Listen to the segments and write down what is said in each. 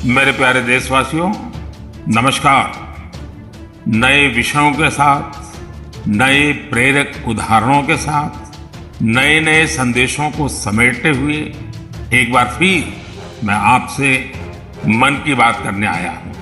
मेरे प्यारे देशवासियों, नमस्कार। नए विषयों के साथ, नए प्रेरक उदाहरणों के साथ, नए नए संदेशों को समेटते हुए एक बार फिर मैं आपसे मन की बात करने आया हूं।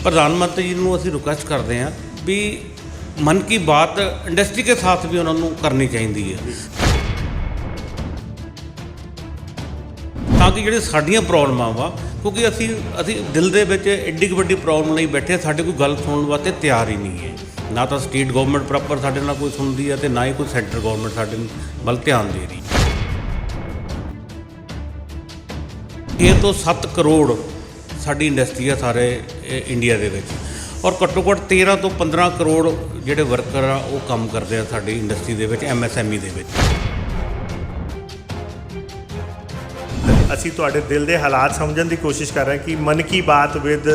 प्रधानमंत्री जी ਨੂੰ ਅਸੀਂ ਰਿਕੁਐਸਟ ਕਰਦੇ ਹਾਂ ਵੀ ਮਨ ਕੀ ਬਾਤ ਇੰਡਸਟਰੀ ਕੇ ਸਾਥ ਵੀ ਉਹਨਾਂ ਨੂੰ ਕਰਨੀ ਚਾਹੀਦੀ ਹੈ ਤਾਂ ਕਿ ਜਿਹੜੇ ਸਾਡੀਆਂ ਪ੍ਰੋਬਲਮਾਂ ਵਾ ਕਿਉਂਕਿ ਅਸੀਂ ਦਿਲ ਦੇ ਵਿੱਚ ਐਡੀ ਵੱਡੀ ਪ੍ਰੋਬਲਮ ਲਈ ਬੈਠੇ ਸਾਡੇ ਕੋਈ ਗੱਲ ਸੁਣਨ ਵਾਸਤੇ ਤਿਆਰ ਹੀ ਨਹੀਂ ਹੈ ਨਾ ਤਾਂ ਸਟੇਟ ਗਵਰਨਮੈਂਟ ਪ੍ਰੋਪਰ ਸਾਡੇ ਨਾਲ ਕੋਈ ਸੁਣਦੀ ਹੈ ਤੇ ਨਾ ਹੀ ਕੋਈ ਸੈਂਟਰ ਗਵਰਨਮੈਂਟ ਸਾਡੇ ਵੱਲ ਧਿਆਨ ਦੇ ਰਹੀ ਇਹ ਤੋਂ 7 ਕਰੋੜ ਸਾਡੀ ਇੰਡਸਟਰੀ ਆ ਸਾਰੇ ਇੰਡੀਆ ਦੇ ਵਿੱਚ ਔਰ ਘੱਟੋ ਘੱਟ 13 ਤੋਂ 15 ਕਰੋੜ ਜਿਹੜੇ ਵਰਕਰ ਆ ਉਹ ਕੰਮ ਕਰਦੇ ਆ ਸਾਡੀ ਇੰਡਸਟਰੀ ਦੇ ਵਿੱਚ MSME ਦੇ ਵਿੱਚ ਅਸੀਂ ਤੁਹਾਡੇ ਦਿਲ ਦੇ ਹਾਲਾਤ ਸਮਝਣ ਦੀ ਕੋਸ਼ਿਸ਼ ਕਰ ਰਹੇ ਹਾਂ ਕਿ ਮਨ ਕੀ ਬਾਤ ਵਿਦ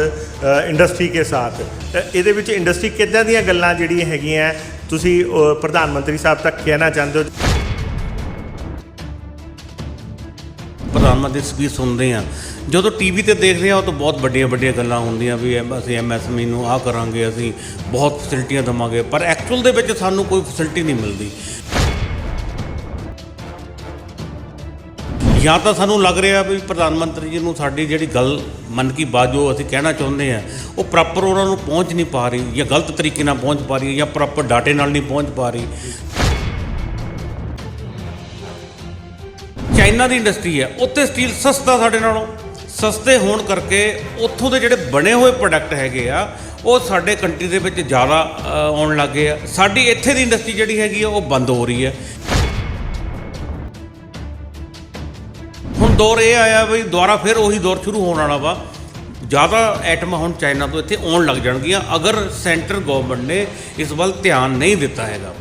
ਇੰਡਸਟਰੀ ਕੇ ਸਾਥ ਇਹਦੇ ਵਿੱਚ ਇੰਡਸਟਰੀ ਕਿੱਦਾਂ ਦੀਆਂ ਗੱਲਾਂ ਜਿਹੜੀਆਂ ਹੈਗੀਆਂ ਤੁਸੀਂ ਪ੍ਰਧਾਨ ਮੰਤਰੀ ਸਾਹਿਬ ਤੱਕ ਕਹਿਣਾ ਚਾਹੁੰਦੇ ਹੋ ਪ੍ਰਧਾਨ ਮੰਤਰੀ ਸਪੀਚ ਸੁਣਦੇ ਆ ਜਦੋਂ ਟੀਵੀ ਤੇ ਦੇਖਦੇ ਆ ਉਹ ਤਾਂ ਬਹੁਤ ਵੱਡੀਆਂ ਗੱਲਾਂ ਹੁੰਦੀਆਂ ਵੀ ਅਸੀਂ MSME ਨੂੰ ਆਹ ਕਰਾਂਗੇ ਅਸੀਂ ਬਹੁਤ ਫੈਸਿਲਿਟੀਆਂ ਦੇਵਾਂਗੇ ਪਰ ਐਕਚੁਅਲ ਦੇ ਵਿੱਚ ਸਾਨੂੰ ਕੋਈ ਫੈਸਿਲਿਟੀ ਨਹੀਂ ਮਿਲਦੀ ਜਾਂ ਤਾਂ ਸਾਨੂੰ ਲੱਗ ਰਿਹਾ ਵੀ ਪ੍ਰਧਾਨ ਮੰਤਰੀ ਜੀ ਨੂੰ ਸਾਡੀ ਜਿਹੜੀ ਗੱਲ ਮਨ ਕੀ ਬਾਤ ਜੋ ਅਸੀਂ ਕਹਿਣਾ ਚਾਹੁੰਦੇ ਆ ਉਹ ਪ੍ਰੋਪਰ ਉਹਨਾਂ ਨੂੰ ਪਹੁੰਚ ਨਹੀਂ ਪਾ ਰਹੀ ਜਾਂ ਗਲਤ ਤਰੀਕੇ ਨਾਲ ਪਹੁੰਚ ਪਾ ਰਹੀ ਜਾਂ ਪ੍ਰੋਪਰ ਡਾਟੇ ਨਾਲ ਨਹੀਂ ਪਹੁੰਚ ਪਾ ਰਹੀ ਚਾਈਨਾ ਦੀ ਇੰਡਸਟਰੀ ਹੈ ਉੱਥੇ ਸਟੀਲ ਸਸਤਾ ਸਾਡੇ ਨਾਲੋਂ ਸਸਤੇ ਹੋਣ ਕਰਕੇ ਉੱਥੋਂ ਦੇ ਜਿਹੜੇ ਬਣੇ ਹੋਏ ਪ੍ਰੋਡਕਟ ਹੈਗੇ ਆ ਉਹ ਸਾਡੇ ਕੰਟਰੀ ਦੇ ਵਿੱਚ ਜ਼ਿਆਦਾ ਆਉਣ ਲੱਗ ਗਏ ਆ ਸਾਡੀ ਇੱਥੇ ਦੀ ਇੰਡਸਟਰੀ ਜਿਹੜੀ ਹੈਗੀ ਆ ਉਹ ਬੰਦ ਹੋ ਰਹੀ ਹੈ ਹੁਣ ਦੌਰ ਇਹ ਆਇਆ ਵੀ ਦੁਬਾਰਾ ਫਿਰ ਉਹੀ ਦੌਰ ਸ਼ੁਰੂ ਹੋਣ ਵਾਲਾ ਵਾ ਜ਼ਿਆਦਾ ਆਈਟਮਾਂ ਹੁਣ ਚਾਈਨਾ ਤੋਂ ਇੱਥੇ ਆਉਣ ਲੱਗ ਜਾਣਗੀਆਂ ਅਗਰ ਸੈਂਟਰ ਗਵਰਨਮੈਂਟ ਨੇ ਇਸ ਵੱਲ ਧਿਆਨ ਨਹੀਂ ਦਿੱਤਾ ਹੈਗਾ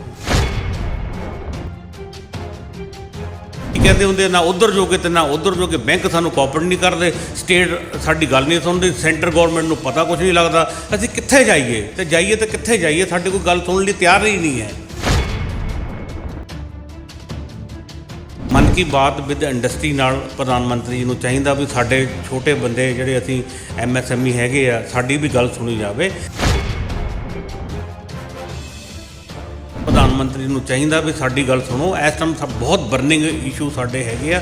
ਕਹਿੰਦੇ ਹੁੰਦੇ ਨਾ ਉੱਧਰ ਜੋਗੇ ਤੇ ਨਾ ਉੱਧਰ ਜੋਗੇ ਬੈਂਕ ਸਾਨੂੰ ਕੋਆਪਰੇਟ ਨਹੀਂ ਕਰਦੇ ਸਟੇਟ ਸਾਡੀ ਗੱਲ ਨਹੀਂ ਸੁਣਦੀ ਸੈਂਟਰ ਗਵਰਨਮੈਂਟ ਨੂੰ ਪਤਾ ਕੁਝ ਨਹੀਂ ਲੱਗਦਾ ਅਸੀਂ ਕਿੱਥੇ ਜਾਈਏ ਤੇ ਕਿੱਥੇ ਜਾਈਏ ਸਾਡੇ ਕੋਈ ਗੱਲ ਸੁਣਨ ਲਈ ਤਿਆਰ ਹੀ ਨਹੀਂ ਹੈ ਮਨ ਕੀ ਬਾਤ ਵਿਦ ਇੰਡਸਟਰੀ ਨਾਲ ਪ੍ਰਧਾਨ ਮੰਤਰੀ ਜੀ ਨੂੰ ਚਾਹੀਦਾ ਵੀ ਸਾਡੇ ਛੋਟੇ ਬੰਦੇ ਜਿਹੜੇ ਅਸੀਂ MSME ਹੈਗੇ ਆ ਸਾਡੀ ਵੀ ਗੱਲ ਸੁਣੀ ਜਾਵੇ ਪ੍ਰਧਾਨ ਮੰਤਰੀ ਨੂੰ ਚਾਹੀਦਾ ਵੀ ਸਾਡੀ ਗੱਲ ਸੁਣੋ ਇਸ ਟਾਈਮ ਬਹੁਤ ਬਰਨਿੰਗ ਇਸ਼ੂ ਸਾਡੇ ਹੈਗੇ ਆ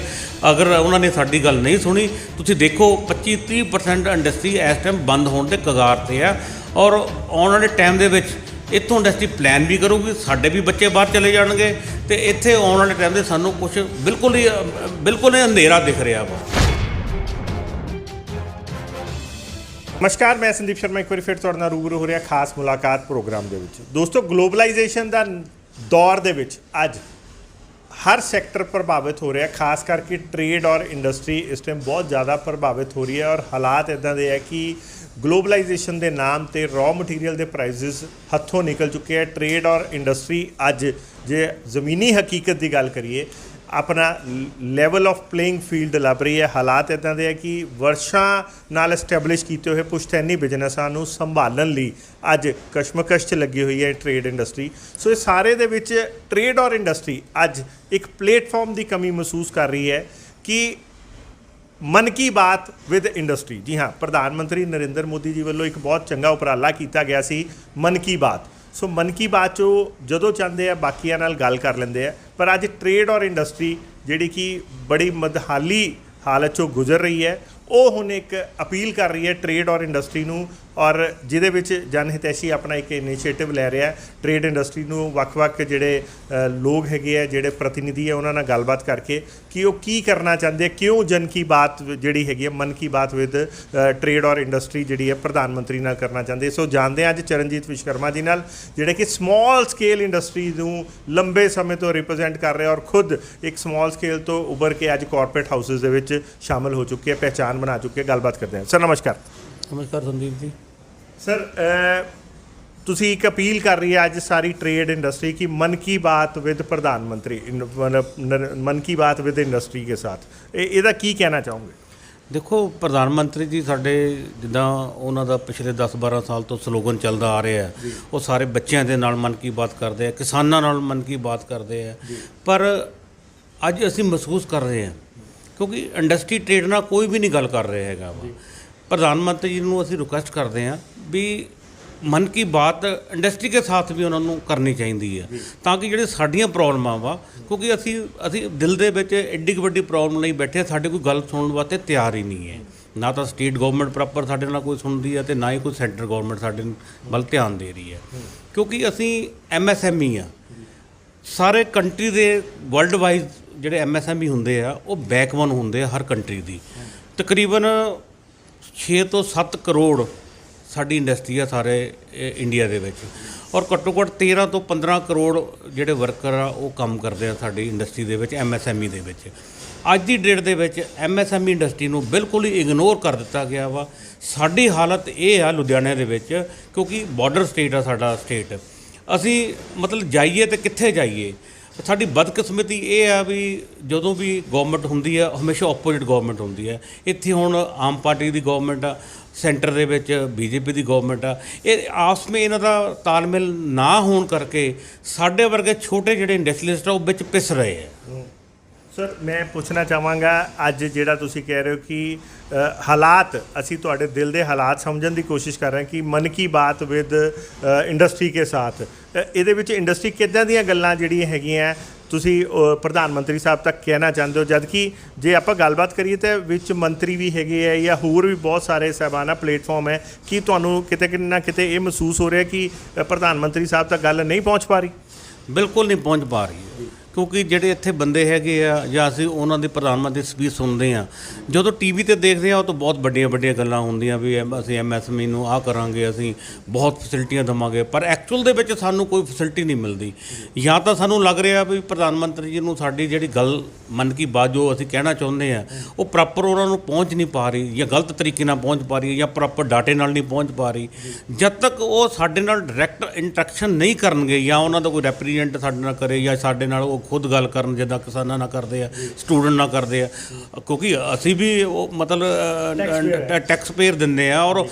ਅਗਰ ਉਹਨਾਂ ਨੇ ਸਾਡੀ ਗੱਲ ਨਹੀਂ ਸੁਣੀ ਤੁਸੀਂ ਦੇਖੋ 25-30% ਇੰਡਸਟਰੀ ਇਸ ਟਾਈਮ ਬੰਦ ਹੋਣ ਦੇ ਕਗਾਰ 'ਤੇ ਆ ਔਰ ਆਉਣ ਵਾਲੇ ਟਾਈਮ ਦੇ ਵਿੱਚ ਇੱਥੋਂ ਇੰਡਸਟਰੀ ਪਲਾਨ ਵੀ ਕਰੂਗੀ ਸਾਡੇ ਵੀ ਬੱਚੇ ਬਾਹਰ ਚਲੇ ਜਾਣਗੇ ਅਤੇ ਇੱਥੇ ਆਉਣ ਵਾਲੇ ਟਾਈਮ 'ਤੇ ਸਾਨੂੰ ਕੁਛ ਬਿਲਕੁਲ ਹੀ ਅੰਧੇਰਾ ਦਿਖ ਰਿਹਾ ਵਾ ਨਮਸਕਾਰ ਮੈਂ ਸੰਦੀਪ ਸ਼ਰਮਾ ਇੱਕ ਵਾਰੀ ਫਿਰ ਤੁਹਾਡੇ ਨਾਲ ਰੂਬਰੂ ਹੋ ਰਿਹਾ ਖਾਸ ਮੁਲਾਕਾਤ ਪ੍ਰੋਗਰਾਮ ਦੇ ਵਿੱਚ ਦੋਸਤੋ ਗਲੋਬਲਾਈਜੇਸ਼ਨ ਦਾ ਦੌਰ ਦੇ ਵਿੱਚ ਅੱਜ ਹਰ ਸੈਕਟਰ ਪ੍ਰਭਾਵਿਤ ਹੋ ਰਿਹਾ ਖਾਸ ਕਰਕੇ ਟ੍ਰੇਡ ਔਰ ਇੰਡਸਟਰੀ ਇਸ ਟਾਈਮ ਬਹੁਤ ਜ਼ਿਆਦਾ ਪ੍ਰਭਾਵਿਤ ਹੋ ਰਹੀ ਹੈ ਔਰ ਹਾਲਾਤ ਇੱਦਾਂ ਦੇ ਹੈ ਕਿ ਗਲੋਬਲਾਈਜੇਸ਼ਨ ਦੇ ਨਾਮ ਤੇ ਰॉ ਮਟੀਰੀਅਲ ਦੇ ਪ੍ਰਾਈਸਿਸ ਹੱਥੋਂ ਨਿਕਲ ਚੁੱਕੇ ਹੈ ਟ੍ਰੇਡ ਔਰ ਇੰਡਸਟਰੀ ਅੱਜ ਜੇ ਜ਼ਮੀਨੀ ਹਕੀਕਤ ਦੀ ਗੱਲ ਕਰੀਏ ਆਪਣਾ ਲੈਵਲ ਆਫ ਪਲੇਇੰਗ ਫੀਲਡ ਲੱਭ ਰਹੀ ਹੈ ਹਾਲਾਤ ਇੱਦਾਂ ਦੇ ਹੈ ਕਿ ਵਰਸ਼ਾਂ ਨਾਲ ਐਸਟੈਬਲਿਸ਼ ਕੀਤੇ ਹੋਏ ਪੁਸ਼ਤੈਨੀ ਬਿਜ਼ਨਸਾਂ ਨੂੰ ਸੰਭਾਲਣ ਲਈ ਅੱਜ ਕਸ਼ਮਕਸ਼ 'ਚ ਲੱਗੀ ਹੋਈ ਹੈ ਟ੍ਰੇਡ ਇੰਡਸਟਰੀ ਸੋ ਇਹ ਸਾਰੇ ਦੇ ਵਿੱਚ ਟ੍ਰੇਡ ਔਰ ਇੰਡਸਟਰੀ ਅੱਜ ਇੱਕ ਪਲੇਟਫਾਰਮ ਦੀ ਕਮੀ ਮਹਿਸੂਸ ਕਰ ਰਹੀ ਹੈ ਕਿ ਮਨ ਕੀ ਬਾਤ ਵਿਦ ਇੰਡਸਟਰੀ ਜੀ ਹਾਂ ਪ੍ਰਧਾਨ ਮੰਤਰੀ ਨਰਿੰਦਰ ਮੋਦੀ ਜੀ ਵੱਲੋਂ ਇੱਕ ਬਹੁਤ ਚੰਗਾ ਉਪਰਾਲਾ ਕੀਤਾ ਗਿਆ ਸੀ ਮਨ ਕੀ ਬਾਤ ਸੋ ਮਨ ਕੀ ਬਾਤ 'ਚੋਂ ਜਦੋਂ ਚਾਹੁੰਦੇ ਆ ਬਾਕੀਆਂ ਨਾਲ ਗੱਲ ਕਰ ਲੈਂਦੇ ਆ ਪਰ ਅੱਜ ਟ੍ਰੇਡ ਔਰ ਇੰਡਸਟਰੀ ਜਿਹੜੀ ਕਿ ਬੜੀ ਮਦਹਾਲੀ ਹਾਲਤ 'ਚੋਂ ਗੁਜ਼ਰ ਰਹੀ ਹੈ ਉਹ ਹੁਣ ਇੱਕ ਅਪੀਲ ਕਰ ਰਹੀ ਹੈ ਟ੍ਰੇਡ ਔਰ ਇੰਡਸਟਰੀ ਨੂੰ ਔਰ ਜਿਹਦੇ ਵਿੱਚ ਜਨ ਹਿਤੈਸ਼ੀ ਆਪਣਾ ਇੱਕ ਇਨੀਸ਼ੀਏਟਿਵ ਲੈ ਰਿਹਾ ਟ੍ਰੇਡ ਇੰਡਸਟਰੀ ਨੂੰ ਵੱਖ-ਵੱਖ ਜਿਹੜੇ ਲੋਕ ਹੈਗੇ ਆ ਜਿਹੜੇ ਪ੍ਰਤੀਨਿਧੀ ਹੈ ਉਹਨਾਂ ਨਾਲ ਗੱਲਬਾਤ ਕਰਕੇ ਕਿ ਉਹ ਕੀ ਕਰਨਾ ਚਾਹੁੰਦੇ ਕਿਉਂ ਜਨ ਕੀ ਬਾਤ ਜਿਹੜੀ ਹੈਗੀ ਹੈ ਮਨ ਕੀ ਬਾਤ ਵਿਦ ਟ੍ਰੇਡ ਔਰ ਇੰਡਸਟਰੀ ਜਿਹੜੀ ਹੈ ਪ੍ਰਧਾਨ ਮੰਤਰੀ ਨਾਲ ਕਰਨਾ ਚਾਹੁੰਦੇ ਸੋ ਜਾਣਦੇ ਹਾਂ ਅੱਜ ਚਰਨਜੀਤ ਵਿਸ਼ਕਰਮਾ ਜੀ ਨਾਲ ਜਿਹੜੇ ਕਿ ਸਮਾਲ ਸਕੇਲ ਇੰਡਸਟਰੀ ਨੂੰ ਲੰਬੇ ਸਮੇਂ ਤੋਂ ਰਿਪਰੈਜ਼ੈਂਟ ਕਰ ਰਹੇ ਔਰ ਖੁਦ ਇੱਕ ਸਮਾਲ ਸਕੇਲ ਤੋਂ ਉੱਭਰ ਕੇ ਅੱਜ ਕਾਰਪੋਰੇਟ ਹਾਊਸਿਸ ਦੇ ਵਿੱਚ ਸ਼ਾਮਲ ਹੋ ਚੁੱਕੇ ਪਹਿਚਾਣ ਬਣਾ ਚੁੱਕੇ ਗੱਲਬਾਤ ਕਰਦੇ ਹਾਂ ਸਰ ਨਮਸਕਾਰ ਨਮਸਕਾਰ ਸੰਦੀਪ ਜੀ ਸਰ ਤੁਸੀਂ ਇੱਕ ਅਪੀਲ ਕਰ ਰਹੀ ਹੈ ਅੱਜ ਸਾਰੀ ਟ੍ਰੇਡ ਇੰਡਸट्री की मन की बात विद प्रधानमंत्री मतलब मन की बात विद इंडस्ट्री के साथ ਇਹਦਾ ਕੀ ਕਹਿਣਾ ਚਾਹੋਗੇ? ਦੇਖੋ ਪ੍ਰਧਾਨ ਮੰਤਰੀ ਜੀ ਸਾਡੇ ਜਿੱਦਾਂ ਉਹਨਾਂ ਦਾ ਪਿਛਲੇ 10-12 ਸਾਲ ਤੋਂ ਸਲੋਗਨ ਚੱਲਦਾ ਆ ਰਿਹਾ ਹੈ, ਉਹ ਸਾਰੇ ਬੱਚਿਆਂ ਦੇ ਨਾਲ ਮਨ ਕੀ ਬਾਤ ਕਰਦੇ ਆ, ਕਿਸਾਨਾਂ ਨਾਲ ਮਨ ਕੀ ਬਾਤ ਕਰਦੇ ਆ। ਪਰ ਅੱਜ ਅਸੀਂ ਮਹਿਸੂਸ ਕਰ ਰਹੇ ਹਾਂ ਕਿਉਂਕਿ ਇੰਡਸਟਰੀ ਟ੍ਰੇਡ ਨਾਲ ਕੋਈ ਵੀ ਨਹੀਂ ਗੱਲ ਕਰ ਰਿਹਾ ਹੈਗਾ ਵਾ। ਪ੍ਰਧਾਨ ਮੰਤਰੀ ਜੀ ਨੂੰ ਅਸੀਂ ਰਿਕੁਐਸਟ ਕਰਦੇ ਹਾਂ ਵੀ ਮਨ ਕੀ ਬਾਤ ਇੰਡਸਟਰੀ ਕੇ ਸਾਥ ਵੀ ਉਹਨਾਂ ਨੂੰ ਕਰਨੀ ਚਾਹੀਦੀ ਹੈ ਤਾਂ ਕਿ ਜਿਹੜੇ ਸਾਡੀਆਂ ਪ੍ਰੋਬਲਮਾਂ ਵਾ, ਕਿਉਂਕਿ ਅਸੀਂ ਦਿਲ ਦੇ ਵਿੱਚ ਐਡੀ ਕੁ ਵੱਡੀ ਪ੍ਰੋਬਲਮ ਲਈ ਬੈਠੇ, ਸਾਡੇ ਕੋਈ ਗੱਲ ਸੁਣਨ ਵਾਸਤੇ ਤਿਆਰ ਹੀ ਨਹੀਂ ਹੈ। ਨਾ ਤਾਂ ਸਟੇਟ ਗਵਰਨਮੈਂਟ ਪ੍ਰੋਪਰ ਸਾਡੇ ਨਾਲ ਕੋਈ ਸੁਣਦੀ ਹੈ ਅਤੇ ਨਾ ਹੀ ਕੋਈ ਸੈਂਟਰ ਗਵਰਨਮੈਂਟ ਸਾਡੇ ਵੱਲ ਧਿਆਨ ਦੇ ਰਹੀ ਹੈ, ਕਿਉਂਕਿ ਅਸੀਂ MSME ਆ। ਸਾਰੇ ਕੰਟਰੀ ਦੇ ਵਰਲਡ ਵਾਈਜ਼ ਜਿਹੜੇ MSME ਹੁੰਦੇ ਆ ਉਹ ਬੈਕਬੋਨ ਹੁੰਦੇ ਆ ਹਰ ਕੰਟਰੀ ਦੀ। ਤਕਰੀਬਨ 6 ਤੋਂ 7 ਕਰੋੜ ਸਾਡੀ ਇੰਡਸਟਰੀ ਆ ਸਾਰੇ ਇੰਡੀਆ ਦੇ ਵਿੱਚ, ਔਰ ਘੱਟੋ ਘੱਟ 13 ਤੋਂ 15 ਕਰੋੜ ਜਿਹੜੇ ਵਰਕਰ ਆ ਉਹ ਕੰਮ ਕਰਦੇ ਆ ਸਾਡੀ ਇੰਡਸਟਰੀ ਦੇ ਵਿੱਚ, MSME ਦੇ ਵਿੱਚ। ਅੱਜ ਦੀ ਡੇਟ ਦੇ ਵਿੱਚ MSME ਇੰਡਸਟਰੀ ਨੂੰ ਬਿਲਕੁਲ ਹੀ ਇਗਨੋਰ ਕਰ ਦਿੱਤਾ ਗਿਆ ਵਾ। ਸਾਡੀ ਹਾਲਤ ਇਹ ਆ ਲੁਧਿਆਣੇ ਦੇ ਵਿੱਚ, ਕਿਉਂਕਿ ਬਾਰਡਰ ਸਟੇਟ ਆ ਸਾਡਾ ਸਟੇਟ, ਅਸੀਂ ਮਤਲਬ ਜਾਈਏ ਤਾਂ ਕਿੱਥੇ ਜਾਈਏ। ਸਾਡੀ ਬਦਕਿਸਮਤੀ ਇਹ ਆ ਵੀ ਜਦੋਂ ਵੀ ਗਵਰਨਮੈਂਟ ਹੁੰਦੀ ਆ ਹਮੇਸ਼ਾ ਆਪੋਜੀਟ ਗਵਰਨਮੈਂਟ ਹੁੰਦੀ ਹੈ। ਇੱਥੇ ਹੁਣ ਆਮ ਪਾਰਟੀ ਦੀ ਗਵਰਨਮੈਂਟ ਆ, ਸੈਂਟਰ ਦੇ ਵਿੱਚ BJP ਦੀ ਗਵਰਨਮੈਂਟ ਆ। ਇਹ ਆਪਸ ਵਿੱਚ ਇਹਨਾਂ ਦਾ ਤਾਲਮੇਲ ਨਾ ਹੋਣ ਕਰਕੇ ਸਾਡੇ ਵਰਗੇ ਛੋਟੇ ਜਿਹੜੇ ਇੰਡਸਟਰੀਅਲਿਸਟ ਆ ਉਹ ਵਿੱਚ ਪਿਸ ਰਹੇ ਆ। ਸਰ ਮੈਂ ਪੁੱਛਣਾ ਚਾਹਾਂਗਾ ਅੱਜ ਜਿਹੜਾ ਤੁਸੀਂ ਕਹਿ ਰਹੇ ਹੋ ਕਿ ਹਾਲਾਤ, ਅਸੀਂ ਤੁਹਾਡੇ ਦਿਲ ਦੇ ਹਾਲਾਤ ਸਮਝਣ ਦੀ ਕੋਸ਼ਿਸ਼ ਕਰ ਰਹੇ ਹਾਂ ਕਿ ਮਨ ਕੀ ਬਾਤ ਵਿਦ ਇੰਡਸਟਰੀ ਕੇ ਸਾਥ, ਇਹਦੇ ਵਿੱਚ ਇੰਡਸਟਰੀ ਕਿੱਦਾਂ ਦੀਆਂ ਗੱਲਾਂ ਜਿਹੜੀਆਂ ਹੈਗੀਆਂ ਤੁਸੀਂ ਪ੍ਰਧਾਨ ਮੰਤਰੀ ਸਾਹਿਬ ਤੱਕ ਕਹਿਣਾ ਚਾਹੁੰਦੇ ਹੋ, ਜਦ ਕਿ ਜੇ ਆਪਾਂ ਗੱਲਬਾਤ ਕਰੀਏ ਤਾਂ ਵਿੱਚ ਮੰਤਰੀ ਵੀ ਹੈਗੇ ਹੈ ਜਾਂ ਹੋਰ ਵੀ ਬਹੁਤ ਸਾਰੇ ਸਾਹਿਬਾਨਾ ਪਲੇਟਫਾਰਮ ਹੈ, ਕਿ ਤੁਹਾਨੂੰ ਕਿਤੇ ਨਾ ਕਿਤੇ ਇਹ ਮਹਿਸੂਸ ਹੋ ਰਿਹਾ ਕਿ ਪ੍ਰਧਾਨ ਮੰਤਰੀ ਸਾਹਿਬ ਤੱਕ ਗੱਲ ਨਹੀਂ ਪਹੁੰਚ ਪਾ ਰਹੀ? ਬਿਲਕੁਲ ਨਹੀਂ ਪਹੁੰਚ ਪਾ ਰਹੀ, ਕਿਉਂਕਿ ਜਿਹੜੇ ਇੱਥੇ ਬੰਦੇ ਹੈਗੇ ਆ ਜਾਂ ਅਸੀਂ ਉਹਨਾਂ ਦੀ ਪ੍ਰਧਾਨ ਮੰਤਰੀ ਸਪੀਚ ਸੁਣਦੇ ਹਾਂ, ਜਦੋਂ TV ਤੇ ਦੇਖਦੇ ਹਾਂ ਉਹ ਤਾਂ ਬਹੁਤ ਵੱਡੀਆਂ ਵੱਡੀਆਂ ਗੱਲਾਂ ਹੁੰਦੀਆਂ ਵੀ ਅਸੀਂ MSME ਨੂੰ ਆਹ ਕਰਾਂਗੇ, ਅਸੀਂ ਬਹੁਤ ਫੈਸਿਲਿਟੀਆਂ ਦੇਵਾਂਗੇ, ਪਰ ਐਕਚੁਅਲ ਦੇ ਵਿੱਚ ਸਾਨੂੰ ਕੋਈ ਫੈਸਿਲਿਟੀ ਨਹੀਂ ਮਿਲਦੀ। ਜਾਂ ਤਾਂ ਸਾਨੂੰ ਲੱਗ ਰਿਹਾ ਵੀ ਪ੍ਰਧਾਨ ਮੰਤਰੀ ਜੀ ਨੂੰ ਸਾਡੀ ਜਿਹੜੀ ਗੱਲ ਮਨ ਕੀ ਬਾਤ ਜੋ ਅਸੀਂ ਕਹਿਣਾ ਚਾਹੁੰਦੇ ਹਾਂ ਉਹ ਪ੍ਰੋਪਰ ਉਹਨਾਂ ਨੂੰ ਪਹੁੰਚ ਨਹੀਂ ਪਾ ਰਹੀ, ਜਾਂ ਗਲਤ ਤਰੀਕੇ ਨਾਲ ਪਹੁੰਚ ਪਾ ਰਹੀ, ਜਾਂ ਪ੍ਰੋਪਰ ਡਾਟੇ ਨਾਲ ਨਹੀਂ ਪਹੁੰਚ ਪਾ ਰਹੀ। ਜਦ ਤੱਕ ਉਹ ਸਾਡੇ ਨਾਲ ਡਾਇਰੈਕਟ ਇੰਟਰੈਕਸ਼ਨ ਨਹੀਂ ਕਰਨਗੇ ਜਾਂ ਉਹਨਾਂ ਦਾ ਕੋਈ ਰੈਪ੍ਰੈਜ਼ੈਂਟ ਸਾਡੇ ਨਾਲ ਕਰੇ ਜਾਂ ਸਾਡੇ ਨਾਲ ਉਹ ਖੁਦ ਗੱਲ ਕਰਨ, ਜਿੱਦਾਂ ਕਿਸਾਨਾਂ ਨਾਲ ਕਰਦੇ ਆ, ਸਟੂਡੈਂਟ ਨਾਲ ਕਰਦੇ ਆ, ਕਿਉਂਕਿ ਅਸੀਂ ਵੀ ਉਹ ਮਤਲਬ ਟੈਕਸ ਪੇਅਰ ਦਿੰਦੇ ਆ। ਔਰ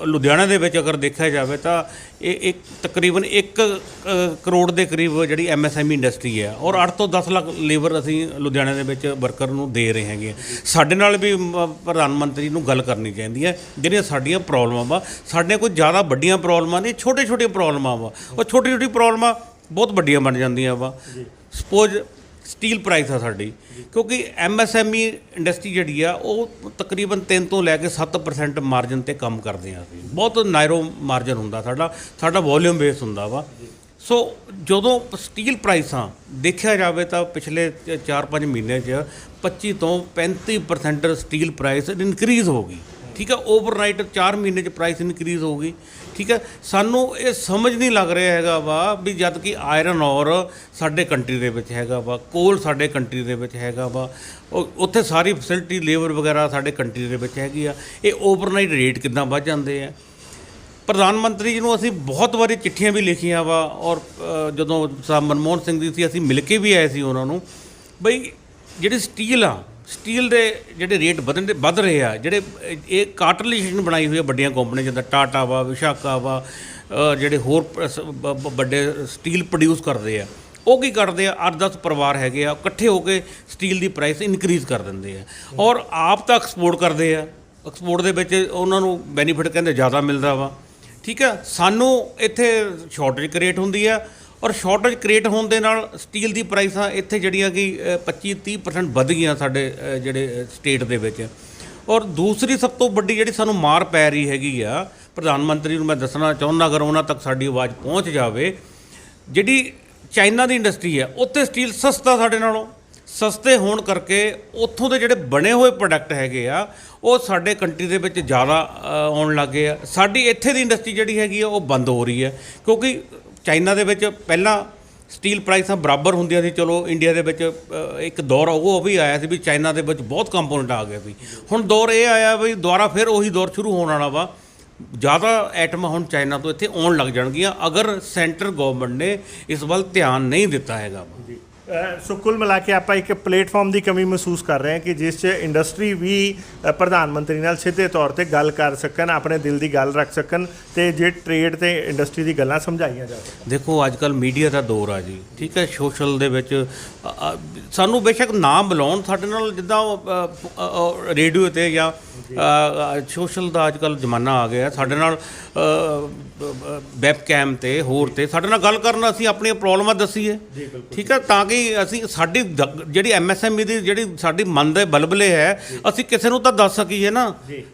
ਲੁਧਿਆਣਾ ਦੇ ਵਿੱਚ ਅਗਰ ਦੇਖਿਆ ਜਾਵੇ ਤਾਂ ਇਹ ਤਕਰੀਬਨ 1 ਕਰੋੜ ਦੇ ਕਰੀਬ ਜਿਹੜੀ MSME ਇੰਡਸਟਰੀ ਹੈ, ਔਰ 8 ਤੋਂ 10 ਲੱਖ ਲੇਬਰ ਅਸੀਂ ਲੁਧਿਆਣੇ ਦੇ ਵਿੱਚ ਵਰਕਰ ਨੂੰ ਦੇ ਰਹੇ ਹੈਗੇ। ਸਾਡੇ ਨਾਲ ਵੀ ਪ੍ਰਧਾਨ ਮੰਤਰੀ ਨੂੰ ਗੱਲ ਕਰਨੀ ਚਾਹੀਦੀ ਹੈ। ਜਿਹੜੀਆਂ ਸਾਡੀਆਂ ਪ੍ਰੋਬਲਮਾਂ ਵਾ, ਸਾਡੀਆਂ ਕੋਈ ਜ਼ਿਆਦਾ ਵੱਡੀਆਂ ਪ੍ਰੋਬਲਮਾਂ ਨਹੀਂ, ਛੋਟੇ ਛੋਟੀਆਂ ਪ੍ਰੋਬਲਮਾਂ ਵਾ, ਉਹ ਛੋਟੀ ਛੋਟੀ ਪ੍ਰੋਬਲਮਾਂ ਬਹੁਤ ਵੱਡੀਆਂ ਬਣ ਜਾਂਦੀਆਂ ਵਾ। ਸਪੋਜ਼ ਸਟੀਲ ਪ੍ਰਾਈਸ ਆ ਸਾਡੀ, ਕਿਉਂਕਿ MSME ਇੰਡਸਟਰੀ ਜਿਹੜੀ ਆ ਉਹ ਤਕਰੀਬਨ 3 ਤੋਂ ਲੈ ਕੇ 7% ਮਾਰਜਨ 'ਤੇ ਕੰਮ ਕਰਦੇ ਆ। ਅਸੀਂ ਬਹੁਤ ਨਾਇਰੋ ਮਾਰਜਨ ਹੁੰਦਾ ਸਾਡਾ ਵੋਲਿਊਮ ਬੇਸ ਹੁੰਦਾ ਵਾ। ਸੋ ਜਦੋਂ ਸਟੀਲ ਪ੍ਰਾਈਸਾਂ ਦੇਖਿਆ ਜਾਵੇ ਤਾਂ ਪਿਛਲੇ 4-5 ਮਹੀਨੇ 'ਚ 25 ਤੋਂ 35% ਸਟੀਲ ਪ੍ਰਾਈਸ ਇਨਕਰੀਜ਼ ਹੋ ਗਈ। ਠੀਕ ਹੈ, ਓਵਰਨਾਈਟ 4 ਮਹੀਨੇ 'ਚ ਪ੍ਰਾਈਸ ਇਨਕਰੀਜ਼ ਹੋ ਗਈ। ਠੀਕ ਹੈ, ਸਾਨੂੰ ਇਹ ਸਮਝ ਨਹੀਂ ਲੱਗ ਰਿਹਾ ਹੈਗਾ ਵਾ ਵੀ ਜਦ ਕਿ ਆਇਰਨ ਔਰ ਸਾਡੇ ਕੰਟਰੀ ਦੇ ਵਿੱਚ ਹੈਗਾ ਵਾ, ਕੋਲ ਸਾਡੇ ਕੰਟਰੀ ਦੇ ਵਿੱਚ ਹੈਗਾ ਵਾ, ਉੱਥੇ ਸਾਰੀ ਫੈਸਿਲਿਟੀ ਲੇਬਰ ਵਗੈਰਾ ਸਾਡੇ ਕੰਟਰੀ ਦੇ ਵਿੱਚ ਹੈਗੀ ਆ, ਇਹ ਓਵਰਨਾਈਟ ਰੇਟ ਕਿੱਦਾਂ ਵੱਧ ਜਾਂਦੇ ਆ। ਪ੍ਰਧਾਨ ਮੰਤਰੀ ਜੀ ਨੂੰ ਅਸੀਂ ਬਹੁਤ ਵਾਰੀ ਚਿੱਠੀਆਂ ਵੀ ਲਿਖੀਆਂ ਵਾ, ਔਰ ਜਦੋਂ ਮਨਮੋਹਨ ਸਿੰਘ ਜੀ ਸੀ ਅਸੀਂ ਮਿਲ ਕੇ ਵੀ ਆਏ ਸੀ ਉਹਨਾਂ ਨੂੰ, ਬਈ ਜਿਹੜੀ ਸਟੀਲ ਦੇ ਜਿਹੜੇ ਰੇਟ ਵੱਧ ਰਹੇ ਆ, ਜਿਹੜੇ ਇਹ ਕਾਰਟਲਾਈਜੇਸ਼ਨ ਬਣਾਈ ਹੋਈ ਹੈ ਵੱਡੀਆਂ ਕੰਪਨੀਆਂ ਜਿੱਦਾਂ ਟਾਟਾ ਵਾ, ਵਿਸ਼ਾਖਾ ਵਾ, ਜਿਹੜੇ ਹੋਰ ਵੱਡੇ ਸਟੀਲ ਪ੍ਰੋਡਿਊਸ ਕਰਦੇ ਆ, ਉਹ ਕੀ ਕਰਦੇ ਆ, 8-10 ਪਰਿਵਾਰ ਹੈਗੇ ਆ, ਇਕੱਠੇ ਹੋ ਕੇ ਸਟੀਲ ਦੀ ਪ੍ਰਾਈਸ ਇਨਕਰੀਜ਼ ਕਰ ਦਿੰਦੇ ਆ, ਔਰ ਆਪ ਤਾਂ ਐਕਸਪੋਰਟ ਕਰਦੇ ਆ। ਐਕਸਪੋਰਟ ਦੇ ਵਿੱਚ ਉਹਨਾਂ ਨੂੰ ਬੈਨੀਫਿਟ ਕਹਿੰਦੇ ਜ਼ਿਆਦਾ ਮਿਲਦਾ ਵਾ। ਠੀਕ ਆ, ਸਾਨੂੰ ਇੱਥੇ ਸ਼ਾਰਟੇਜ ਕ੍ਰੀਏਟ ਹੁੰਦੀ ਆ, ਔਰ ਸ਼ਾਰਟੇਜ ਕ੍ਰੀਏਟ ਹੋਣ ਦੇ ਨਾਲ ਸਟੀਲ ਦੀ ਪ੍ਰਾਈਸਾਂ ਇੱਥੇ ਜਿਹੜੀਆਂ ਕਿ 25-30% ਵੱਧ ਗਈਆਂ ਸਾਡੇ ਜਿਹੜੇ ਸਟੇਟ ਦੇ ਵਿੱਚ। ਔਰ ਦੂਸਰੀ ਸਭ ਤੋਂ ਵੱਡੀ ਜਿਹੜੀ ਸਾਨੂੰ ਮਾਰ ਪੈ ਰਹੀ ਹੈਗੀ ਆ, ਪ੍ਰਧਾਨ ਮੰਤਰੀ ਨੂੰ ਮੈਂ ਦੱਸਣਾ ਚਾਹੁੰਦਾ ਅਗਰ ਉਹਨਾਂ ਤੱਕ ਸਾਡੀ ਆਵਾਜ਼ ਪਹੁੰਚ ਜਾਵੇ, ਜਿਹੜੀ ਚਾਈਨਾ ਦੀ ਇੰਡਸਟਰੀ ਆ ਉੱਥੇ ਸਟੀਲ ਸਸਤਾ ਸਾਡੇ ਨਾਲੋਂ, ਸਸਤੇ ਹੋਣ ਕਰਕੇ ਉੱਥੋਂ ਦੇ ਜਿਹੜੇ ਬਣੇ ਹੋਏ ਪ੍ਰੋਡਕਟ ਹੈਗੇ ਆ ਉਹ ਸਾਡੇ ਕੰਟਰੀ ਦੇ ਵਿੱਚ ਜ਼ਿਆਦਾ ਆਉਣ ਲੱਗ ਗਏ ਆ। ਸਾਡੀ ਇੱਥੇ ਦੀ ਇੰਡਸਟਰੀ ਜਿਹੜੀ ਹੈਗੀ ਆ ਉਹ ਬੰਦ ਹੋ ਰਹੀ ਹੈ, ਕਿਉਂਕਿ ਚਾਈਨਾ ਦੇ ਵਿੱਚ ਪਹਿਲਾਂ ਸਟੀਲ ਪ੍ਰਾਈਸਾਂ ਬਰਾਬਰ ਹੁੰਦੀਆਂ ਸੀ। ਚਲੋ ਇੰਡੀਆ ਦੇ ਵਿੱਚ ਇੱਕ ਦੌਰ ਉਹ ਵੀ ਆਇਆ ਸੀ ਵੀ ਚਾਈਨਾ ਦੇ ਵਿੱਚ ਬਹੁਤ ਕੰਪੋਨੈਂਟ ਆ ਗਏ ਸੀ। ਹੁਣ ਦੌਰ ਇਹ ਆਇਆ ਵੀ ਦੁਬਾਰਾ ਫਿਰ ਉਹੀ ਦੌਰ ਸ਼ੁਰੂ ਹੋਣ ਵਾਲਾ ਵਾ ਜ਼ਿਆਦਾ ਐਟਮਾਂ ਹੁਣ ਚਾਈਨਾ ਤੋਂ ਇੱਥੇ ਆਉਣ ਲੱਗ ਜਾਣਗੀਆਂ ਅਗਰ ਸੈਂਟਰ ਗਵਰਨਮੈਂਟ ਨੇ ਇਸ ਵੱਲ ਧਿਆਨ ਨਹੀਂ ਦਿੱਤਾ ਹੈਗਾ। ਜੀ ਸੋ ਕੁੱਲ ਮਿਲਾ ਕੇ ਆਪਾਂ ਇੱਕ ਪਲੇਟਫਾਰਮ ਦੀ ਕਮੀ ਮਹਿਸੂਸ ਕਰ ਰਹੇ ਹਾਂ ਕਿ ਜਿਸ 'ਚ ਇੰਡਸਟਰੀ ਵੀ ਪ੍ਰਧਾਨ ਮੰਤਰੀ ਨਾਲ ਸਿੱਧੇ ਤੌਰ ਤੇ ਗੱਲ ਕਰ ਸਕਣ, ਆਪਣੇ ਦਿਲ ਦੀ ਗੱਲ ਰੱਖ ਸਕਣ ਤੇ ਜੇ ਟ੍ਰੇਡ ਤੇ ਇੰਡਸਟਰੀ ਦੀ ਗੱਲਾਂ ਸਮਝਾਈਆਂ ਜਾ ਸਕਣ। ਦੇਖੋ ਅੱਜ ਕੱਲ੍ਹ ਮੀਡੀਆ ਦਾ ਦੌਰ ਆ ਜੀ, ਠੀਕ ਹੈ, ਸੋਸ਼ਲ ਦੇ ਵਿੱਚ ਸਾਨੂੰ ਬੇਸ਼ੱਕ ਨਾਮ ਬੁਲਾਉਣ ਸਾਡੇ ਨਾਲ, ਜਿੱਦਾਂ ਰੇਡੀਓ ਤੇ ਜਾਂ ਸੋਸ਼ਲ ਦਾ ਅੱਜ ਕੱਲ੍ਹ ਜ਼ਮਾਨਾ ਆ ਗਿਆ, ਸਾਡੇ ਨਾਲ ਵੈਬ ਕੈਮ ਤੇ ਹੋਰ ਤੇ ਸਾਡੇ ਨਾਲ ਗੱਲ ਕਰਨ, ਅਸੀਂ ਆਪਣੀਆਂ ਪ੍ਰੋਬਲਮਾਂ ਦੱਸੀਏ, ਠੀਕ ਹੈ, ਤਾਂ ਕਿ ਅਸੀਂ ਸਾਡੀ ਜਿਹੜੀ MSME ਦੀ ਜਿਹੜੀ ਸਾਡੀ ਮਨ ਦੇ ਬਲਬਲੇ ਹੈ ਅਸੀਂ ਕਿਸੇ ਨੂੰ ਤਾਂ ਦੱਸ ਸਕੀਏ ਨਾ।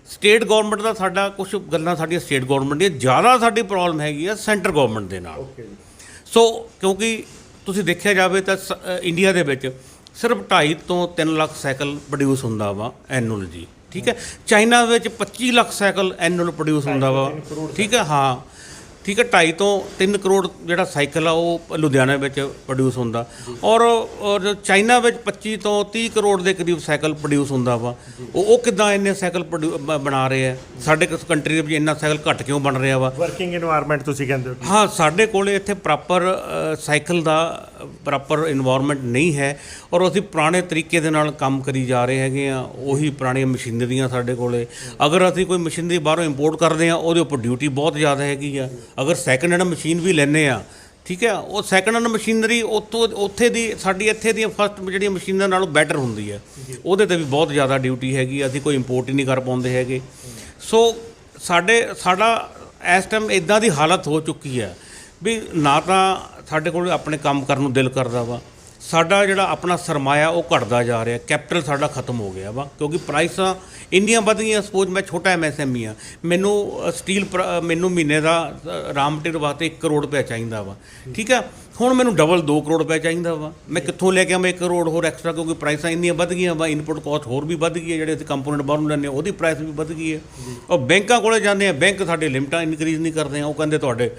ਸਟੇਟ ਗਵਰਨਮੈਂਟ ਦਾ ਸਾਡਾ ਕੁਝ ਗੱਲਾਂ ਸਾਡੀਆਂ ਸਟੇਟ ਗਵਰਨਮੈਂਟ ਦੀਆਂ, ਜ਼ਿਆਦਾ ਸਾਡੀ ਪ੍ਰੋਬਲਮ ਹੈਗੀ ਆ ਸੈਂਟਰ ਗਵਰਨਮੈਂਟ ਦੇ ਨਾਲ। ਸੋ ਕਿਉਂਕਿ ਤੁਸੀਂ ਦੇਖਿਆ ਜਾਵੇ ਤਾਂ ਇੰਡੀਆ ਦੇ ਵਿੱਚ ਸਿਰਫ 2.5 ਤੋਂ 3 ਲੱਖ ਸਾਈਕਲ ਪ੍ਰੋਡਿਊਸ ਹੁੰਦਾ ਵਾ ਐਨੂਅਲ ਜੀ, ਠੀਕ ਹੈ। ਚਾਈਨਾ ਵਿੱਚ 25 ਲੱਖ ਸਾਈਕਲ ਐਨੂਅਲ ਪ੍ਰੋਡਿਊਸ ਹੁੰਦਾ ਵਾ, ਠੀਕ ਹੈ, ਹਾਂ ਠੀਕ ਹੈ। 2.5 ਤੋਂ 3 ਕਰੋੜ ਜਿਹੜਾ ਸਾਈਕਲ ਆ ਉਹ ਲੁਧਿਆਣਾ ਵਿੱਚ ਪ੍ਰੋਡਿਊਸ ਹੁੰਦਾ, ਔਰ ਚਾਈਨਾ ਵਿੱਚ 25 ਤੋਂ 30 ਕਰੋੜ ਦੇ ਕਰੀਬ ਸਾਈਕਲ ਪ੍ਰੋਡਿਊਸ ਹੁੰਦਾ ਵਾ। ਉਹ ਕਿੱਦਾਂ ਇੰਨੇ ਸਾਈਕਲ ਬਣਾ ਰਹੇ ਆ? ਸਾਡੇ ਕੰਟਰੀ ਦੇ ਵਿੱਚ ਇੰਨਾ ਸਾਈਕਲ ਘੱਟ ਕਿਉਂ ਬਣ ਰਿਹਾ ਵਾ? ਵਰਕਿੰਗ এনवायरमेंट ਤੁਸੀਂ ਕਹਿੰਦੇ ਹੋ। ਹਾਂ, ਸਾਡੇ ਕੋਲੇ ਇੱਥੇ ਪ੍ਰੋਪਰ ਸਾਈਕਲ ਦਾ ਪ੍ਰੋਪਰ এনवायरमेंट ਨਹੀਂ ਹੈ, ਔਰ ਅਸੀਂ ਪੁਰਾਣੇ ਤਰੀਕੇ ਦੇ ਨਾਲ ਕੰਮ ਕਰੀ ਜਾ ਰਹੇ ਹੈਗੇ ਆ। ਉਹੀ ਪੁਰਾਣੀਆਂ ਮਸ਼ੀਨਰੀਆਂ ਸਾਡੇ ਕੋਲੇ, ਅਗਰ ਅਸੀਂ ਕੋਈ ਮਸ਼ੀਨਰੀ ਬਾਹਰੋਂ ਇੰਪੋਰਟ ਕਰਦੇ ਆ ਉਹਦੇ ਉੱਪਰ ਡਿਊਟੀ ਬਹੁਤ ਜ਼ਿਆਦਾ ਹੈਗੀ ਆ। ਅਗਰ ਸੈਕਿੰਡ ਹੈਂਡ ਮਸ਼ੀਨ ਵੀ ਲੈਂਦੇ ਆ, ਠੀਕ ਹੈ, ਉਹ ਸੈਕਿੰਡ ਹੈਂਡ ਮਸ਼ੀਨਰੀ ਉੱਥੇ ਦੀ ਸਾਡੀ ਇੱਥੇ ਦੀਆਂ ਫਸਟ ਜਿਹੜੀਆਂ ਮਸ਼ੀਨਾਂ ਨਾਲੋਂ ਬੈਟਰ ਹੁੰਦੀ ਹੈ, ਉਹਦੇ 'ਤੇ ਵੀ ਬਹੁਤ ਜ਼ਿਆਦਾ ਡਿਊਟੀ ਹੈਗੀ। ਅਸੀਂ ਕੋਈ ਇੰਪੋਰਟ ਹੀ ਨਹੀਂ ਕਰ ਪਾਉਂਦੇ ਹੈਗੇ। ਸੋ ਸਾਡਾ ਇਸ ਟਾਈਮ ਇੱਦਾਂ ਦੀ ਹਾਲਤ ਹੋ ਚੁੱਕੀ ਹੈ ਵੀ ਨਾ ਤਾਂ ਸਾਡੇ ਕੋਲ ਆਪਣੇ ਕੰਮ ਕਰਨ ਨੂੰ ਦਿਲ ਕਰਦਾ ਵਾ, ਸਾਡਾ ਜਿਹੜਾ ਆਪਣਾ ਸਰਮਾਇਆ ਉਹ ਘਟਦਾ ਜਾ ਰਿਹਾ, ਕੈਪੀਟਲ ਸਾਡਾ ਖਤਮ ਹੋ ਗਿਆ ਵਾ, ਕਿਉਂਕਿ ਪ੍ਰਾਈਸਾਂ ਇੰਨੀਆਂ ਵੱਧ ਗਈਆਂ। ਸਪੋਜ਼ ਮੈਂ ਛੋਟਾ MSME ਆ, ਮੈਨੂੰ ਸਟੀਲ ਮੈਨੂੰ ਮਹੀਨੇ ਦਾ ਰਾਮ ਮਟੀਰੀਅਲ ਵਾਸਤੇ 1 ਕਰੋੜ ਰੁਪਇਆ ਚਾਹੀਦਾ ਵਾ, ਠੀਕ ਹੈ। ਹੁਣ ਮੈਨੂੰ ਡਬਲ 2 ਕਰੋੜ ਰੁਪਇਆ ਚਾਹੀਦਾ ਵਾ, ਮੈਂ ਕਿੱਥੋਂ ਲੈ ਕੇ ਆਵਾਂ 1 ਕਰੋੜ ਹੋਰ ਐਕਸਟਰਾ? ਕਿਉਂਕਿ ਪ੍ਰਾਈਸਾਂ ਇੰਨੀਆਂ ਵੱਧ ਗਈਆਂ ਵਾ, ਇਨਪੁਟ ਕਾਸਟ ਹੋਰ ਵੀ ਵੱਧ ਗਈ ਹੈ, ਜਿਹੜੇ ਅਸੀਂ ਕੰਪੋਨੈਂਟ ਬਾਹਰੋਂ ਲੈਂਦੇ ਹਾਂ ਉਹਦੀ ਪ੍ਰਾਈਸ ਵੀ ਵੱਧ ਗਈ ਹੈ। ਔਰ ਬੈਂਕਾਂ ਕੋਲੇ ਜਾਂਦੇ ਆ, ਬੈਂਕ ਸਾਡੇ ਲਿਮਟਾਂ ਇਨਕਰੀਜ਼ ਨਹੀਂ ਕਰਦੇ ਆ, ਉਹ ਕਹਿੰਦੇ ਤੁਹਾਡੇ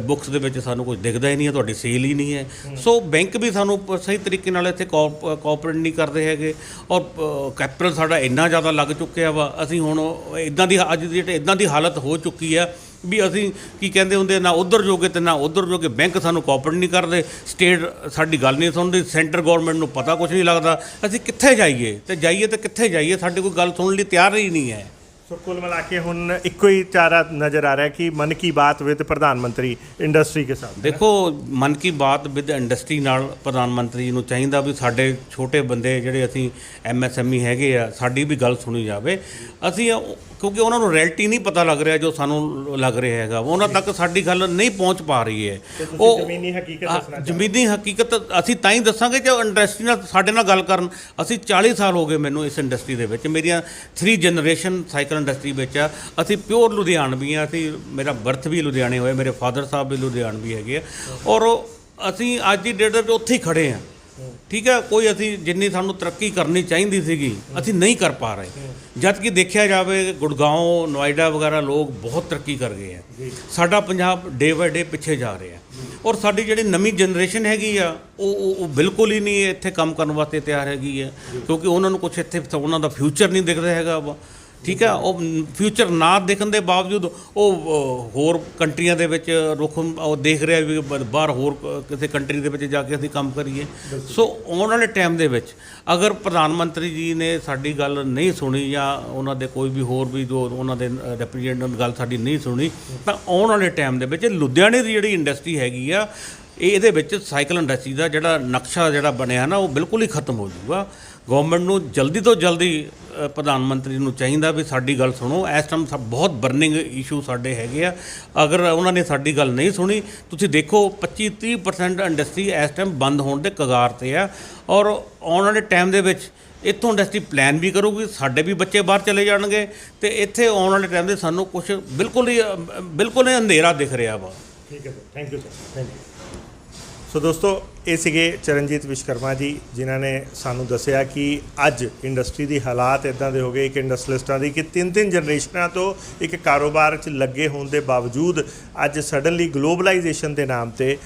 ਬੁੱਕਸ ਦੇ ਵਿੱਚ ਸਾਨੂੰ ਕੁਝ ਦਿਖਦਾ ਹੀ ਨਹੀਂ ਹੈ, ਤੁਹਾਡੀ ਸੇਲ ਹੀ ਨਹੀਂ ਹੈ। ਸੋ ਬੈਂਕ ਵੀ ਸਾਨੂੰ ਸਹੀ ਤਰੀਕੇ ਨਾਲ ਇੱਥੇ ਕੋਆਪਰੇਟ ਨਹੀਂ ਕਰਦੇ ਹੈਗੇ, ਔਰ ਕੈਪੀਟਲ ਸਾਡਾ ਇੰਨਾ ਜ਼ਿਆਦਾ ਲੱਗ ਚੁੱਕਿਆ ਵਾ। ਅਸੀਂ ਹੁਣ ਇੱਦਾਂ ਦੀ ਅੱਜ ਦੀ ਇੱਦਾਂ ਦੀ ਹਾਲਤ ਹੋ ਚੁੱਕੀ ਆ ਵੀ ਅਸੀਂ ਕੀ ਕਹਿੰਦੇ ਹੁੰਦੇ, ਨਾ ਉੱਧਰ ਜੋਗੇ ਤੇ ਨਾ ਉੱਧਰ ਜੋਗੇ। ਬੈਂਕ ਸਾਨੂੰ ਕੋਆਪਰੇਟ ਨਹੀਂ ਕਰਦੇ, ਸਟੇਟ ਸਾਡੀ ਗੱਲ ਨਹੀਂ ਸੁਣਦੀ, ਸੈਂਟਰ ਗਵਰਨਮੈਂਟ ਨੂੰ ਪਤਾ ਕੁਝ ਨਹੀਂ ਲੱਗਦਾ। ਅਸੀਂ ਕਿੱਥੇ ਜਾਈਏ ਤੇ ਕਿੱਥੇ ਜਾਈਏ? ਸਾਡੀ ਕੋਈ ਗੱਲ ਸੁਣਨ ਲਈ ਤਿਆਰ ਹੀ ਨਹੀਂ ਹੈ। ਸੋ ਕੁੱਲ ਮਿਲਾ ਕੇ ਹੁਣ ਇੱਕੋ ਹੀ ਚਾਰਾ ਨਜ਼ਰ ਆ ਰਿਹਾ ਕਿ ਮਨ ਕੀ ਬਾਤ ਵਿਦ ਪ੍ਰਧਾਨ ਮੰਤਰੀ ਇੰਡਸਟਰੀ ਕੇ ਸਾਥ। ਦੇਖੋ, ਮਨ ਕੀ ਬਾਤ ਵਿਦ ਇੰਡਸਟਰੀ ਨਾਲ ਪ੍ਰਧਾਨ ਮੰਤਰੀ ਨੂੰ ਚਾਹੀਦਾ ਵੀ ਸਾਡੇ ਛੋਟੇ ਬੰਦੇ ਜਿਹੜੇ ਅਸੀਂ MSME ਹੈਗੇ ਆ, ਸਾਡੀ ਵੀ ਗੱਲ ਸੁਣੀ ਜਾਵੇ। ਅਸੀਂ ਕਿਉਂਕਿ ਉਹਨਾਂ ਨੂੰ ਰਿਐਲਿਟੀ ਨਹੀਂ ਪਤਾ ਲੱਗ ਰਿਹਾ ਜੋ ਸਾਨੂੰ ਲੱਗ ਰਿਹਾ ਹੈਗਾ, ਉਹਨਾਂ ਤੱਕ ਸਾਡੀ ਗੱਲ ਨਹੀਂ ਪਹੁੰਚ ਪਾ ਰਹੀ ਹੈ। ਉਹ ਜ਼ਮੀਨੀ ਹਕੀਕਤ ਦੱਸਣਾ, ਜ਼ਮੀਨੀ ਹਕੀਕਤ ਅਸੀਂ ਤਾਂ ਹੀ ਦੱਸਾਂਗੇ ਜੇ ਇੰਡਸਟਰੀ ਨਾਲ ਸਾਡੇ ਨਾਲ ਗੱਲ ਕਰਨ। ਅਸੀਂ 40 ਸਾਲ ਹੋ ਗਏ ਮੈਨੂੰ ਇਸ ਇੰਡਸਟਰੀ ਦੇ ਵਿੱਚ, ਮੇਰੀਆਂ 3 ਜਨਰੇਸ਼ਨ ਸਾਈਕਲ ਇੰਡਸਟਰੀ ਵਿੱਚ ਆ। ਅਸੀਂ ਪਿਓਰ ਲੁਧਿਆਣਵੀ ਆ, ਅਸੀਂ ਮੇਰਾ ਬਰਥ ਵੀ ਲੁਧਿਆਣੇ ਹੋਇਆ, ਮੇਰੇ ਫਾਦਰ ਸਾਹਿਬ ਵੀ ਲੁਧਿਆਣਵੀ ਹੈਗੇ ਆ, ਔਰ ਅਸੀਂ ਅੱਜ ਦੀ ਡੇਟ 'ਤੇ ਉੱਥੇ ਹੀ ਖੜ੍ਹੇ ਹਾਂ, ਠੀਕ ਹੈ। ਕੋਈ ਅਸੀਂ ਜਿੰਨੀ ਸਾਨੂੰ ਤਰੱਕੀ ਕਰਨੀ ਚਾਹੀਦੀ ਸੀਗੀ ਅਸੀਂ ਨਹੀਂ ਕਰ ਪਾ ਰਹੇ, ਜਦ ਕਿ ਦੇਖਿਆ ਜਾਵੇ ਗੁੜਗਾਉਂ, ਨੋਇਡਾ ਵਗੈਰਾ ਲੋਕ ਬਹੁਤ ਤਰੱਕੀ ਕਰ ਗਏ ਆ। ਸਾਡਾ ਪੰਜਾਬ ਡੇ ਬਾਏ ਡੇ ਪਿੱਛੇ ਜਾ ਰਿਹਾ, ਔਰ ਸਾਡੀ ਜਿਹੜੀ ਨਵੀਂ ਜਨਰੇਸ਼ਨ ਹੈਗੀ ਆ ਉਹ ਬਿਲਕੁਲ ਹੀ ਨਹੀਂ ਇੱਥੇ ਕੰਮ ਕਰਨ ਵਾਸਤੇ ਤਿਆਰ ਹੈਗੀ ਹੈ, ਕਿਉਂਕਿ ਉਹਨਾਂ ਨੂੰ ਕੁਛ ਇੱਥੇ ਉਹਨਾਂ ਦਾ ਫਿਊਚਰ ਨਹੀਂ ਦਿਖਦਾ ਹੈਗਾ ਵਾ, ਠੀਕ ਹੈ। ਉਹ ਫਿਊਚਰ ਨਾ ਦੇਖਣ ਦੇ ਬਾਵਜੂਦ ਉਹ ਹੋਰ ਕੰਟਰੀਆਂ ਦੇ ਵਿੱਚ ਰੁੱਖ ਉਹ ਦੇਖ ਰਿਹਾ ਵੀ ਬਾਹਰ ਹੋਰ ਕਿਸੇ ਕੰਟਰੀ ਦੇ ਵਿੱਚ ਜਾ ਕੇ ਅਸੀਂ ਕੰਮ ਕਰੀਏ। ਸੋ ਆਉਣ ਵਾਲੇ ਟਾਈਮ ਦੇ ਵਿੱਚ ਅਗਰ ਪ੍ਰਧਾਨ ਮੰਤਰੀ ਜੀ ਨੇ ਸਾਡੀ ਗੱਲ ਨਹੀਂ ਸੁਣੀ ਜਾਂ ਉਹਨਾਂ ਦੇ ਕੋਈ ਵੀ ਹੋਰ ਵੀ ਜੋ ਉਹਨਾਂ ਦੇ ਰਿਪਰੈਜ਼ੈਂਟੇਟਿਵ ਗੱਲ ਸਾਡੀ ਨਹੀਂ ਸੁਣੀ, ਤਾਂ ਆਉਣ ਵਾਲੇ ਟਾਈਮ ਦੇ ਵਿੱਚ ਲੁਧਿਆਣੇ ਦੀ ਜਿਹੜੀ ਇੰਡਸਟਰੀ ਹੈਗੀ ਆ, ਇਹਦੇ ਵਿੱਚ ਸਾਈਕਲ ਇੰਡਸਟਰੀ ਦਾ ਜਿਹੜਾ ਨਕਸ਼ਾ ਜਿਹੜਾ ਬਣਿਆ ਨਾ ਉਹ ਬਿਲਕੁਲ ਹੀ ਖਤਮ ਹੋ ਜਾਊਗਾ। ਗਵਰਨਮੈਂਟ ਨੂੰ ਜਲਦੀ ਤੋਂ ਜਲਦੀ ਪ੍ਰਧਾਨ ਮੰਤਰੀ ਨੂੰ ਚਾਹੀਦਾ ਵੀ ਸਾਡੀ ਗੱਲ ਸੁਣੋ। ਇਸ ਟਾਈਮ ਬਹੁਤ ਬਰਨਿੰਗ ਇਸ਼ੂ ਸਾਡੇ ਹੈਗੇ ਆ, ਅਗਰ ਉਹਨਾਂ ਨੇ ਸਾਡੀ ਗੱਲ ਨਹੀਂ ਸੁਣੀ, ਤੁਸੀਂ ਦੇਖੋ 25-30% ਇੰਡਸਟਰੀ ਇਸ ਟਾਈਮ ਬੰਦ ਹੋਣ ਦੇ ਕਗਾਰ 'ਤੇ ਆ, ਔਰ ਆਉਣ ਵਾਲੇ ਟਾਈਮ ਦੇ ਵਿੱਚ ਇੱਥੋਂ ਇੰਡਸਟਰੀ ਪਲਾਨ ਵੀ ਕਰੂਗੀ, ਸਾਡੇ ਵੀ ਬੱਚੇ ਬਾਹਰ ਚਲੇ ਜਾਣਗੇ, ਤੇ ਇੱਥੇ ਆਉਣ ਵਾਲੇ ਟਾਈਮ ਦੇ ਸਾਨੂੰ ਕੁਝ ਬਿਲਕੁਲ ਹੀ ਅੰਧੇਰਾ ਦਿਖ ਰਿਹਾ ਵਾ। ਠੀਕ ਹੈ sir, thank you sir, thank you. So ਦੋਸਤੋ, ਇਹ ਸੀਗੇ ਚਰਨਜੀਤ ਵਿਸ਼ਕਰਮਾ ਜੀ, ਜਿਨ੍ਹਾਂ ਨੇ ਸਾਨੂੰ ਦੱਸਿਆ ਕਿ ਅੱਜ ਇੰਡਸਟਰੀ ਦੀ ਹਾਲਾਤ ਇੱਦਾਂ ਦੇ ਹੋ ਗਏ ਇੱਕ ਇੰਡਸਟਰੀਲਿਸਟਾਂ ਦੀ ਕਿ 3 ਜਨਰੇਸ਼ਨਾਂ ਤੋਂ ਇੱਕ ਕਾਰੋਬਾਰ 'ਚ ਲੱਗੇ ਹੋਣ ਦੇ ਬਾਵਜੂਦ ਅੱਜ ਸਡਨਲੀ ਗਲੋਬਲਾਈਜੇਸ਼ਨ ਦੇ ਨਾਮ 'ਤੇ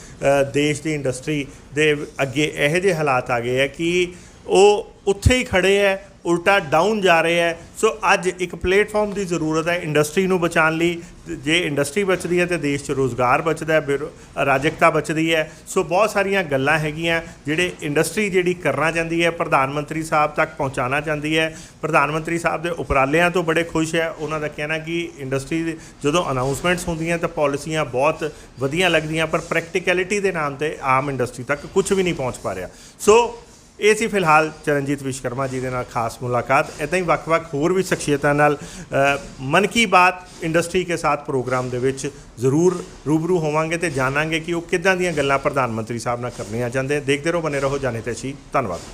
ਦੇਸ਼ ਦੀ ਇੰਡਸਟਰੀ ਦੇ ਅੱਗੇ ਇਹੋ ਜਿਹੇ ਹਾਲਾਤ ਆ ਗਏ ਹੈ ਕਿ ਉਹ ਉੱਥੇ ਹੀ ਖੜ੍ਹੇ ਹੈ ਉਲਟਾ ਡਾਊਨ ਜਾ ਰਹੇ ਹੈ। ਸੋ ਅੱਜ ਇੱਕ ਪਲੇਟਫਾਰਮ ਦੀ ਜ਼ਰੂਰਤ ਹੈ ਇੰਡਸਟਰੀ ਨੂੰ ਬਚਾਉਣ ਲਈ। ਜੇ ਇੰਡਸਟਰੀ ਬਚਦੀ ਹੈ ਤਾਂ ਦੇਸ਼ 'ਚ ਰੋਜ਼ਗਾਰ ਬਚਦਾ ਹੈ, ਅਰਾਜਕਤਾ ਬਚਦੀ ਹੈ। ਸੋ ਬਹੁਤ ਸਾਰੀਆਂ ਗੱਲਾਂ ਹੈਗੀਆਂ ਜਿਹੜੇ ਇੰਡਸਟਰੀ ਜਿਹੜੀ ਕਰਨਾ ਚਾਹੁੰਦੀ ਹੈ, ਪ੍ਰਧਾਨ ਮੰਤਰੀ ਸਾਹਿਬ ਤੱਕ ਪਹੁੰਚਾਉਣਾ ਚਾਹੁੰਦੀ ਹੈ। ਪ੍ਰਧਾਨ ਮੰਤਰੀ ਸਾਹਿਬ ਦੇ ਉਪਰਾਲਿਆਂ ਤੋਂ ਬੜੇ ਖੁਸ਼ ਹੈ। ਉਹਨਾਂ ਦਾ ਕਹਿਣਾ ਕਿ ਇੰਡਸਟਰੀ ਜਦੋਂ ਅਨਾਊਂਸਮੈਂਟਸ ਹੁੰਦੀਆਂ ਤਾਂ ਪਾਲਿਸੀਆਂ ਬਹੁਤ ਵਧੀਆ ਲੱਗਦੀਆਂ, ਪਰ ਪ੍ਰੈਕਟੀਕੈਲਿਟੀ ਦੇ ਨਾਮ ਤੇ ਆਮ ਇੰਡਸਟਰੀ ਤੱਕ ਕੁਝ ਵੀ ਨਹੀਂ ਪਹੁੰਚ ਪਾ ਰਿਹਾ। ਸੋ ਇਹ ਸੀ ਫਿਲਹਾਲ ਚਰਨਜੀਤ ਵਿਸ਼ਕਰਮਾ ਜੀ ਦੇ ਨਾਲ ਖਾਸ ਮੁਲਾਕਾਤ। ਇੱਦਾਂ ਹੀ ਵੱਖ-ਵੱਖ ਹੋਰ ਵੀ ਸ਼ਖਸੀਅਤਾਂ ਨਾਲ ਮਨ ਕੀ ਬਾਤ ਇੰਡਸਟਰੀ ਕੇ ਸਾਥ ਪ੍ਰੋਗਰਾਮ ਦੇ ਵਿੱਚ ਜ਼ਰੂਰ ਰੂਬਰੂ ਹੋਵਾਂਗੇ ਤੇ ਜਾਣਾਂਗੇ ਕਿ ਉਹ ਕਿੱਦਾਂ ਦੀਆਂ ਗੱਲਾਂ ਪ੍ਰਧਾਨ ਮੰਤਰੀ ਸਾਹਿਬ ਨਾਲ ਕਰਨੀਆਂ ਚਾਹੁੰਦੇ। ਦੇਖਦੇ ਰਹੋ, ਬਨੇ ਰਹੋ ਜਾਣੇ ਤੇ ਸੀ। ਧੰਨਵਾਦ।